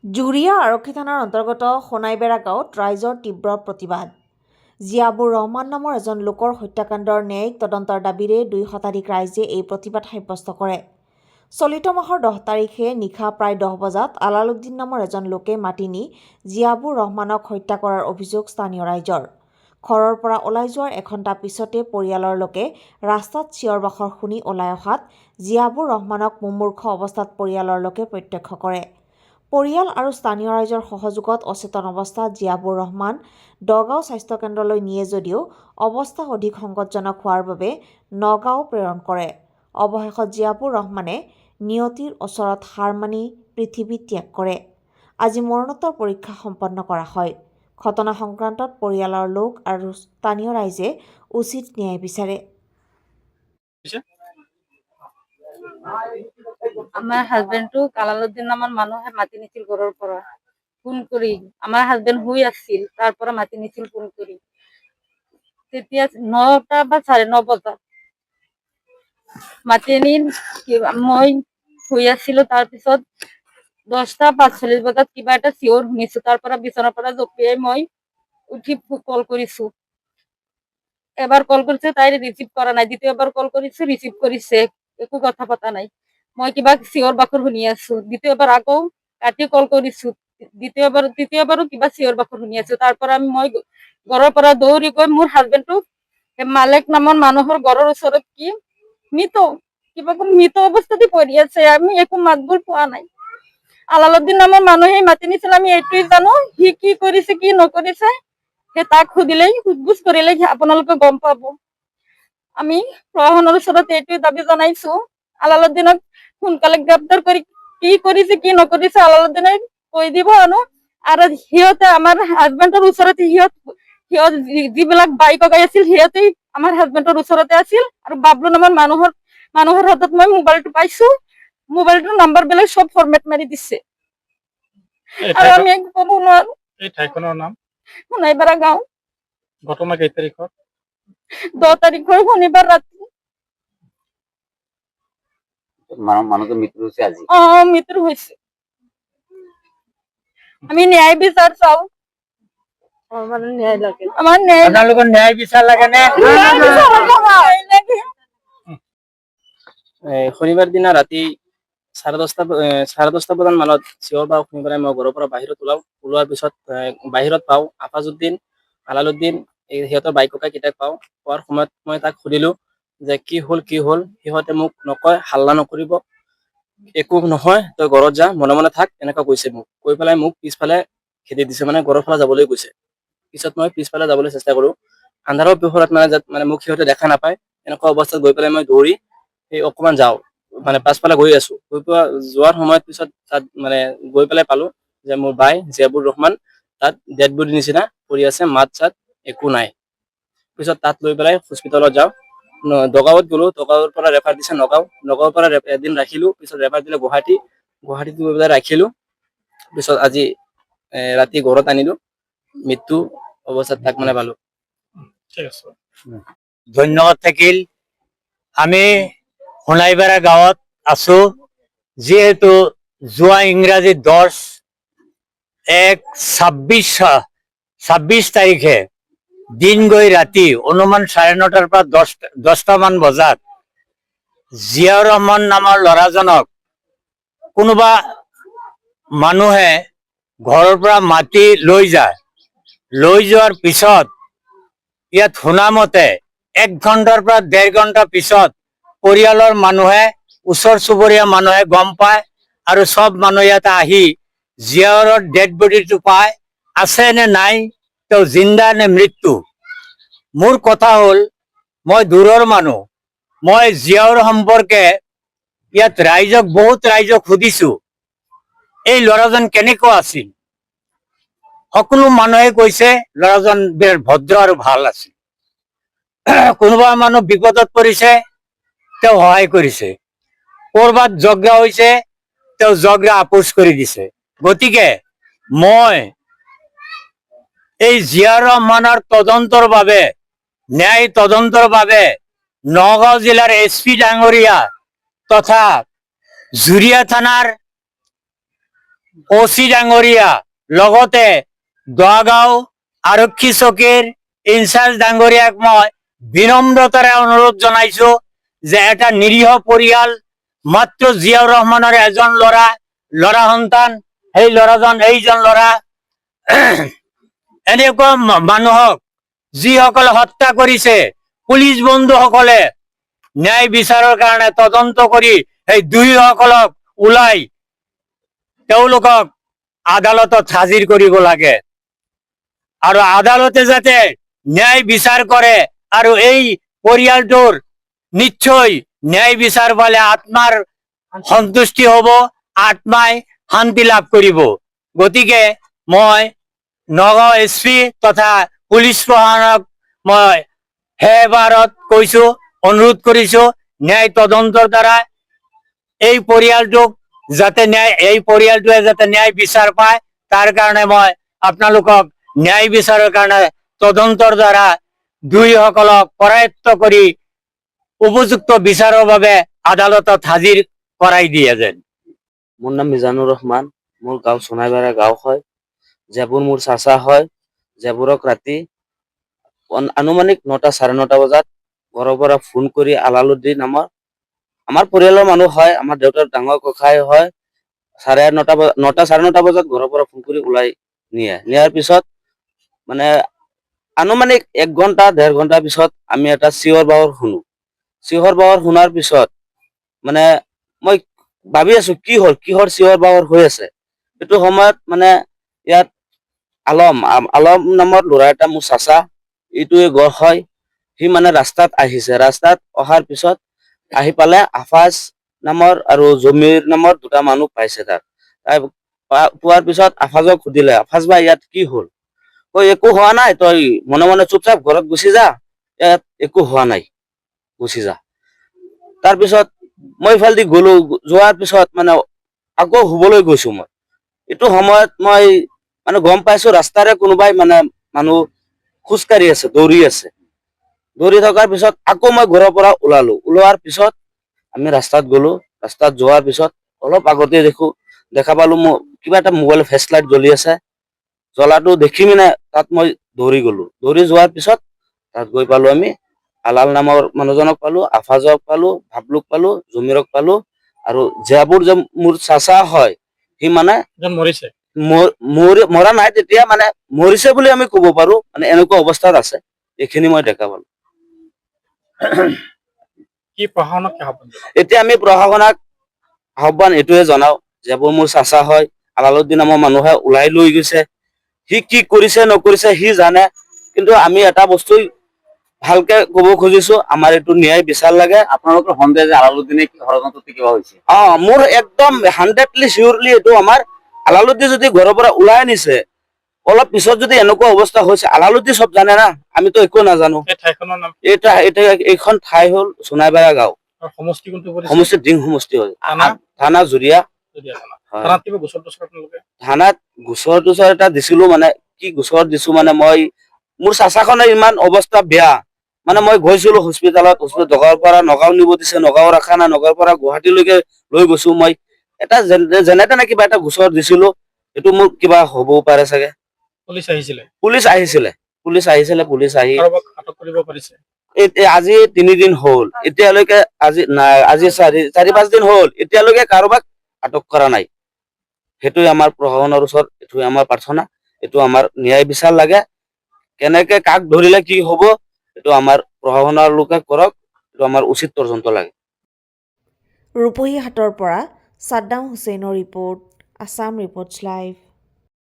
জুৰিয়া আৰক্ষী থানাৰ অন্তৰ্গত সোণাইবেৰা গাঁৱত ৰাইজৰ তীব্ৰ প্ৰতিবাদ। জিয়াবুৰ ৰহমান নামৰ এজন লোকৰ হত্যাকাণ্ডৰ ন্যায়িক তদন্তৰ দাবীৰে ২ শতাধিক ৰাইজে এই প্ৰতিবাদ সাব্যস্ত কৰে। চলিত মাহৰ 10 তাৰিখে নিশা প্ৰায় 10 বজাত আলালুদ্দিন নামৰ এজন লোকে মাতি নি জিয়াবুৰ ৰহমানক হত্যা কৰাৰ অভিযোগ স্থানীয় ৰাইজৰ। ঘৰৰ পৰা ওলাই যোৱাৰ এঘণ্টা পিছতে পৰিয়ালৰ লোকে ৰাস্তাত চিঞৰ বাখৰ শুনি ওলাই অহাত জিয়াবুৰ ৰহমানক মুমূৰ্ষ অৱস্থাত পৰিয়ালৰ লোকে প্ৰত্যক্ষ কৰে। পৰিয়াল আৰু স্থানীয় ৰাইজৰ সহযোগত অচেতন অৱস্থাত জিয়াবুৰ ৰহমান দগাঁও স্বাস্থ্য কেন্দ্ৰলৈ নিয়ে যদিও অৱস্থা অধিক সংকটজনক হোৱাৰ বাবে নগাঁও প্ৰেৰণ কৰে। অৱশেষত জিয়াবুৰ ৰহমানে নিয়তিৰ ওচৰত হাৰ মানি পৃথিৱী ত্যাগ কৰে। আজি মৰণোত্তৰ পৰীক্ষা সম্পন্ন কৰা হয়। ঘটনা সংক্ৰান্তত পৰিয়ালৰ লোক আৰু স্থানীয় ৰাইজে উচিত ন্যায় বিচাৰে। আমাৰ হাজবেন্ডক আলালুদ্দিন নামৰ মানুহে মাতি নিছিল ঘৰৰ পৰা ফোন কৰি। আমাৰ হাজবেন্ড শুই আছিল, তাৰ পৰা মাতি নিছিল ফোন কৰি। তেতিয়া 9টা বা 9:30 বজাত মাতি আনি মই শুই আছিলো। তাৰপিছত 10টা 45 বজাত কিবা এটা চিঞৰ শুনিছো। তাৰ পৰা বিচনাৰ পৰা জঁপিয়াই মই উঠি কল কৰিছো। এবাৰ কল কৰিছে, তাই ৰিচিভ কৰা নাই। দ্বিতীয়বাৰ কল কৰিছে, ৰিচিভ কৰিছে, একো কথা পতা নাই। মই কিবা চিঞৰ বাখৰ শুনি আছো। দ্বিতীয়বাৰ আকৌ কাটি কল কৰিছো। তৃতীয়বাৰো কিবা চিঞৰ বাখৰ শুনি আছো। তাৰ পৰা মই ঘৰৰ পৰা দৌৰি গৈ মোৰ হাজবেণ্ডক মালেক নামৰ মানুহৰ ঘৰৰ ওচৰত কিবা মৃত অৱস্থাতে পৰি আছে। আমি একো মাতবোৰ পোৱা নাই। আলালুদ্দিন নামৰ মানুহে মাতি নিছিল, আমি এইটোৱে জানো। সি কি কৰিছে কি নকৰিছে সেই তাক সুধিলেই সোধ-পোছ কৰিলেই আপোনালোকে গম পাব। আমি প্ৰশাসনৰ ওচৰত এইটোৱে দাবী জনাইছো, আলালুদ্দিনক সোনকালে গ্ৰেপ্তাৰ কৰি কি কৰিছে কি নকৰিছে আলালুদ্দিনে কৈ দিব। আৰু সিহঁতে আমাৰ হাজবেণ্ডৰ ওচৰতে সিহঁত যিবিলাক বাইক লগাই আছিল সিহঁতেই আমাৰ হাজবেণ্ডৰ ওচৰতে আছিল। আৰু বাবলু নামৰ মানুহৰ হাতত মই মোবাইলটো পাইছো। মোবাইলটোৰ নাম্বাৰ বিলাক সব ফৰমেট মাৰি দিছে। আৰু আমি একো ক'ব নোৱাৰো। এই ঠাইখনৰ নাম সোণাইপাৰা গাঁও। ঘটনা কেই তাৰিখত? 10 তাৰিখৰ শনিবাৰ ৰাতি। মানুহটো মৃত্যু হৈছে আজি। মৃত্যু হৈছে। আমি ন্যায় বিচাৰ চাও। আপোনালোকৰ ন্যায় বিচাৰ লাগে নে? শনিবাৰ দিনা ৰাতি 10:30 বজাত মানত চিঞৰ বাখৰ শুনি পেলাই মই ঘৰৰ পৰা বাহিৰত ওলোৱাৰ পিছত বাহিৰত পাওঁ আফাজউদ্দিন, আলালুদ্দিন সিহঁতৰ বাইক ককাই কেইটাক পোৱাৰ সময়ত মই তাক সুধিলো যে কি হ'ল। সিহঁতে মোক নকয়, হাল্লা নকৰিব, একো নহয়, তই ঘৰত যা, মনে মনে থাক, এনেকুৱা কৈছে মোক। কৈ পেলাই মোক পিছফালে খেদি দিছে, মানে ঘৰৰ ফালে যাবলৈ কৈছে। পিছত মই পিছফালে যাবলৈ চেষ্টা কৰো। আন্ধাৰৰ পোহৰত মানে মোক সিহঁতে দেখা নাপায়। এনেকুৱা অৱস্থাত গৈ পেলাই মই দৌৰি অকমান যাওঁ, মানে পাছফালে গৈ আছো। যোৱাৰ সময়ত পিছত তাত মানে গৈ পেলাই পালো যে মোৰ বাই জিয়াবুৰ ৰহমান তাত ডেড বডি নিচিনা পৰি আছে, মাত চাত একো নাই। পিছত তাত লৈ পেলাই হস্পিতালত যাওঁ। দগাঁৱত গলো, দগাঁৱৰ পৰা ৰেফাৰ দিছে নগাঁৱৰ পৰা এদিন ৰাখিলো। পিছত ৰেফাৰ দিলে গুৱাহাটীত গৈ পেলাই ৰাখিলো। পিছত আজি ৰাতি ঘৰত আনিলো, মৃত্যু অৱস্থাত তাক মানে পালো। ধন্যবাদ থাকিল। আমি সোণাইপাৰা গাঁৱত আছো। যিহেতু যোৱা ইংৰাজী 10/1/26 তাৰিখে দিন গৈ ৰাতি অনুমান 9:30 পৰা 10টামান বজাত জিয়াউৰ ৰহমান নামৰ ল'ৰাজনক কোনোবা মানুহে ঘৰৰ পৰা মাতি লৈ যায়। লৈ যোৱাৰ পিছত ইয়াত শুনা মতে 1 ঘণ্টাৰ পৰা 1.5 ঘণ্টা পিছত পৰিয়ালৰ মানুহে, ওচৰ চুবুৰীয়া মানুহে গম পায় আৰু সব মানুহ ইয়াত আহি জিয়াউৰৰ ডেড বডিটো পায়। আছে নে নাই, তেওঁ জিন্দা নে মৃত্যু। মোৰ কথা হ'ল, মই দূৰৰ মানুহ, মই জিয়াউৰ সম্পৰ্কে ইয়াত বহুত ৰাইজক সুধিছো এই ল'ৰাজন কেনেকুৱা আছিল। সকলো মানুহে কৈছে ল'ৰাজন বৰ ভদ্ৰ আৰু ভাল আছিল। কোনোবা মানুহ বিপদত পৰিছে, তেওঁ সহায় কৰিছে। কৰবাত যজ্ঞ হৈছে, তেওঁ যজ্ঞ আপোচ কৰি দিছে। গতিকে মই এই জিয়াউৰ ৰহমানৰ তদন্তৰ বাবে, ন্যায় তদন্তৰ বাবে নগাঁও জিলাৰ SP ডাঙৰীয়া তথা জুৰিয়া থানাৰ OC ডাঙৰীয়া লগতে দোৱাগাঁও আৰক্ষী চকীৰ ইনচাৰ্জ ডাঙৰীয়াক মই বিনম্ৰতাৰে অনুৰোধ জনাইছো যে এটা নিৰীহ পৰিয়াল মাত্ৰ জিয়াউৰ ৰহমানৰ এজন ল'ৰা সন্তান, সেই ল'ৰাজন এইজন ল'ৰা এনেকুৱা মানুহক যিসকলে হত্যা কৰিছে, পুলিচ বন্ধুসকলে ন্যায় বিচাৰৰ কাৰণে তদন্ত কৰি সেই দুয়োসকলক ওলাই তেওঁলোকক আদালতত হাজিৰ কৰিব লাগে আৰু আদালতে যাতে ন্যায় বিচাৰ কৰে আৰু এই পৰিয়ালটোৰ নিশ্চয় ন্যায় বিচাৰ পালে আত্মাৰ সন্তুষ্টি হ'ব, আত্মাই শান্তি লাভ কৰিব। গতিকে মই নগাঁও SP তথা পুলিচ প্ৰশাসনক মই সেইবাৰত কৈছো, অনুৰোধ কৰিছো ন্যায় তদন্তৰ দ্বাৰা এই পৰিয়ালটোৱে যাতে ন্যায় বিচাৰ পায় তাৰ কাৰণে মই আপোনালোকক ন্যায় বিচাৰৰ কাৰণে তদন্তৰ দ্বাৰা দুয়োসকলক কৰায়ত্ব কৰি উপযুক্ত বিচাৰৰ বাবে আদালতত হাজিৰ কৰাই দিয়ে যেন। মোৰ নাম মিজানুৰ ৰহমান, মোৰ গাঁও সোনাইবেৰা গাঁও হয়, জেবুৰ মোৰ চাচা হয়। জেবুৰক ৰাতি আনুমানিক 9টা 9:30 বজাত ঘৰৰ পৰা ফোন কৰি আলালুদ্দিন আমাৰ পৰিয়ালৰ মানুহ হয়, আমাৰ দেউতাৰ ডাঙৰ ককাই হয়, 9:30 বজাত ঘৰৰ পৰা ফোন কৰি ওলাই নিয়াৰ পিছত মানে আনুমানিক 1 ঘণ্টা 1.5 ঘণ্টাৰ পিছত আমি এটা চিঞৰ বাখৰ শুনো। চিঞৰ বাখৰ শুনাৰ পিছত মানে মই ভাবি আছো কিহৰ চিঞৰ বাখৰ হৈ আছে। এইটো সময়ত মানে ইয়াত আলম নামৰ ল'ৰা এটা মোৰ চাচা, এইটোৱে গড় হয়, সি মানে ৰাস্তাত আহিছে। ৰাস্তাত অহাৰ পিছত আহি পালে আফাজ নামৰ আৰু জমিৰ নামৰ 2টা মানুহ পাইছে তাক। পোৱাৰ পিছত আফাজক সুধিলে, আফাজ ভাই ইয়াত কি হ'ল? একো হোৱা নাই, তই মনে মনে চুপচাপ ঘৰত গুচি যা, ইয়াত একো হোৱা নাই, গুচি যা। তাৰপিছত মই ইফালেদি গলো, যোৱাৰ পিছত মানে আকৌ শুবলৈ গৈছো মই। এইটো সময়ত মই মানে গম পাইছো ৰাস্তাৰে কোনোবাই মানে মানুহ খোজকাঢ়ি আছে, দৌৰি আছে। দৌৰি থকাৰ পিছত আকৌ মই ঘৰৰ পৰা ওলোৱাৰ পিছত আমি ৰাস্তাত গলো। ৰাস্তাত যোৱাৰ পিছত অলপ আগতে দেখা পালো মোৰ কিবা এটা মোবাইল ফ্লেছ লাইট জ্বলি আছে। জ্বলাটো দেখি মানে তাত মই দৌৰি গলো। দৌৰি যোৱাৰ পিছত তাত গৈ পালো আমি আলাল নামৰ মানুহজনক পালো, আফাজক পালো, ভাবলুক পালো, জমিৰক পালো আৰু জিয়াবুৰ যে মোৰ চাচা হয়, সি মানে মৰিছে, মৰা নাই, তেতিয়া মানে মৰিছে বুলি আমি কব পাৰো, মানে এনেকুৱা অৱস্থাত আছে। এইখিনি মই দেখা পালো। কি প্ৰশাসনক কি আহ্বান জনাব? এতিয়া আমি প্ৰশাসনক আহ্বান এইটোৱে জনাও, জিয়াবুৰ মোৰ চাচা হয়, আলালুদ্দিন নামৰ মানুহে ওলাই লৈ গৈছে। সি কি কৰিছে নকৰিছে সি জানে, কিন্তু আমি এটা বস্তু ভালকে কব খুজিছো, আমাৰ এইটো ন্যায় বিচাৰ লাগে। আপোনালোকৰ সন্দেহ যে আলালুদ্দিনে ষড়যন্ত্ৰটো কিবা হৈছে? মোৰ একদম 100% চিয়ৰলি এইটো আমাৰ আলালুদ্দিন যদি ঘৰৰ পৰা ওলাই নিছে, অলপ পিছত যদি এনেকুৱা অৱস্থা হৈছে, আলালুদ্দিন চব জানে না, আমিতো একো নাজানো। এই ঠাইখনৰ নাম এইখন ঠাই হ'ল সোনাইবেৰা গাঁও, আৰু সমষ্টি কোনটো পৰিছে? সমষ্টি ডিং সমষ্টি হয়, থানা? থানা জুৰিয়া। হয়। থানাত কিবা গোচৰ আপোনালোকে? থানাত গোচৰ এটা দিছিলো, মানে কি গোচৰ দিছো মানে মই মোৰ চাচাখনে ইমান অৱস্থা বেয়া, মানে মই গৈছিলো হস্পিতালত জগাৰ পৰা নগাঁও নিব দিছে, নগাঁও ৰখা নাই, নগাঁৱৰ পৰা গুৱাহাটীলৈকে লৈ গৈছো। মই এটা যেনে তেনে কিবা এটা গোচৰ দিছিলো, এইটো মোৰ কিবা হ'বও পাৰে চাগে। পুলিচ আহিছিলে? পুলিচ আহিছিলে, পুলিচ আহি কাৰোবাক আটক কৰিব পাৰিছে? আজি 3 দিন হ'ল, এতিয়ালৈকে আজি 4-5 দিন হ'ল, এতিয়ালৈকে কাৰোবাক আটক কৰা নাই। সেইটোৱে আমাৰ প্ৰশাসনৰ ওচৰত এইটোৱে আমাৰ প্ৰাৰ্থনা, এইটো আমাৰ ন্যায় বিচাৰ লাগে। কেনেকে কাক ধৰিলে কি হ'ব, এইটো আমাৰ প্ৰশাসনৰ লোকে কৰক, এইটো আমাৰ উচিত তদন্ত লাগে। ৰূপহী হাটৰ পৰা ছাদ্দাম হুছেইনৰ ৰিপৰ্ট, আছাম ৰিপৰ্টছ লাইভ।